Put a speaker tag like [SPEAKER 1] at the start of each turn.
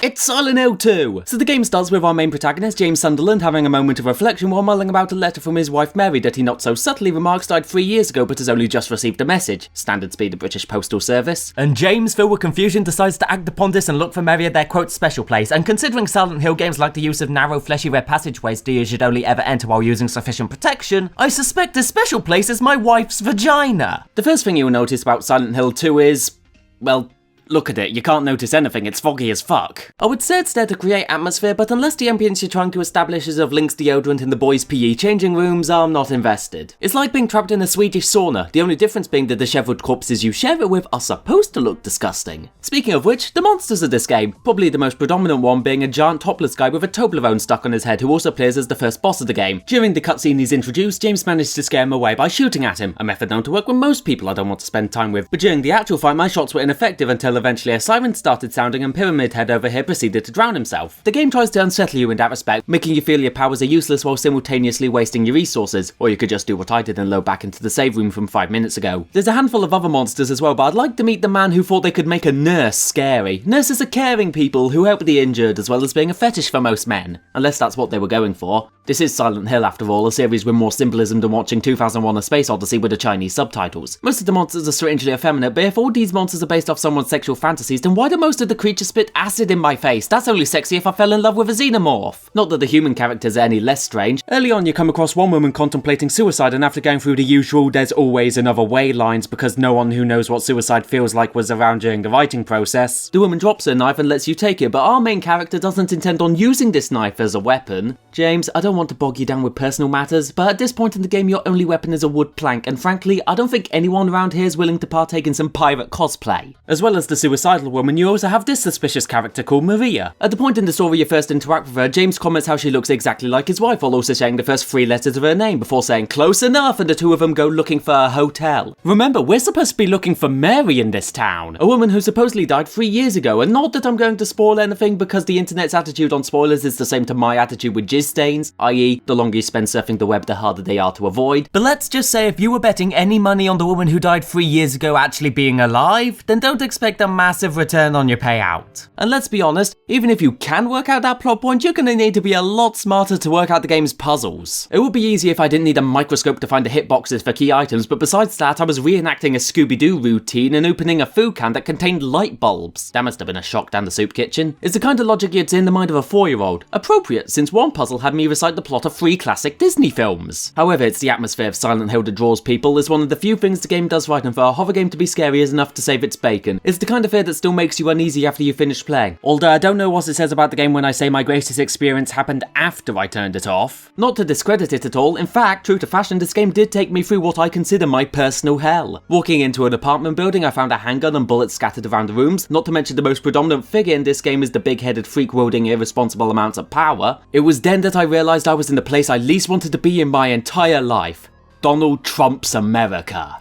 [SPEAKER 1] It's Silent Hill 2! So the game starts with our main protagonist, James Sunderland, having a moment of reflection while mulling about a letter from his wife Mary that he not so subtly remarks died 3 years ago but has only just received a message. Standard speed of British Postal Service. And James, filled with confusion, decides to act upon this and look for Mary at their quote special place. And considering Silent Hill games like the use of narrow, fleshy red passageways you should only ever enter while using sufficient protection, I suspect this special place is my wife's vagina. The first thing you'll notice about Silent Hill 2 is, well, look at it, you can't notice anything, it's foggy as fuck. I would say it's there to create atmosphere, but unless the ambience you're trying to establish is of Link's deodorant in the boys' PE changing rooms, I'm not invested. It's like being trapped in a Swedish sauna, the only difference being the dishevelled corpses you share it with are supposed to look disgusting. Speaking of which, the monsters of this game, probably the most predominant one being a giant topless guy with a Toblerone stuck on his head who also appears as the first boss of the game. During the cutscene he's introduced, James managed to scare him away by shooting at him, a method known to work with most people I don't want to spend time with, but during the actual fight my shots were ineffective until eventually a siren started sounding and Pyramid Head over here proceeded to drown himself. The game tries to unsettle you in that respect, making you feel your powers are useless while simultaneously wasting your resources, or you could just do what I did and load back into the save room from 5 minutes ago. There's a handful of other monsters as well, but I'd like to meet the man who thought they could make a nurse scary. Nurses are caring people who help the injured as well as being a fetish for most men, unless that's what they were going for. This is Silent Hill after all, a series with more symbolism than watching 2001: A Space Odyssey with the Chinese subtitles. Most of the monsters are strangely effeminate, but if all these monsters are based off someone's sexual fantasies, then why do most of the creatures spit acid in my face? That's only sexy if I fell in love with a xenomorph. Not that the human characters are any less strange. Early on you come across one woman contemplating suicide, and after going through the usual "there's always another way" lines because no one who knows what suicide feels like was around during the writing process, the woman drops her knife and lets you take it, but our main character doesn't intend on using this knife as a weapon. James, I don't want to bog you down with personal matters, but at this point in the game your only weapon is a wood plank, and frankly I don't think anyone around here is willing to partake in some pirate cosplay. As well as the suicidal woman, you also have this suspicious character called Maria. At the point in the story you first interact with her, James comments how she looks exactly like his wife while also saying the first 3 letters of her name before saying close enough, and the two of them go looking for a hotel. Remember, we're supposed to be looking for Mary in this town, a woman who supposedly died 3 years ago, and not that I'm going to spoil anything because the internet's attitude on spoilers is the same to my attitude with jizz stains, i.e. the longer you spend surfing the web the harder they are to avoid. But let's just say if you were betting any money on the woman who died 3 years ago actually being alive, then don't expect a massive return on your payout. And let's be honest, even if you can work out that plot point, you're gonna need to be a lot smarter to work out the game's puzzles. It would be easy if I didn't need a microscope to find the hitboxes for key items, but besides that I was reenacting a Scooby-Doo routine and opening a food can that contained light bulbs. That must have been a shock down the soup kitchen. It's the kind of logic you'd see in the mind of a 4-year-old. Appropriate, since one puzzle had me recite the plot of 3 classic Disney films. However, it's the atmosphere of Silent Hill that draws people. It's one of the few things the game does right, and for a horror game to be scary is enough to save its bacon. It's the kind of fear that still makes you uneasy after you finish playing. Although I don't know what it says about the game when I say my greatest experience happened after I turned it off. Not to discredit it at all, in fact, true to fashion, this game did take me through what I consider my personal hell. Walking into an apartment building, I found a handgun and bullets scattered around the rooms, not to mention the most predominant figure in this game is the big-headed freak wielding irresponsible amounts of power. It was then that I realised I was in the place I least wanted to be in my entire life. Donald Trump's America.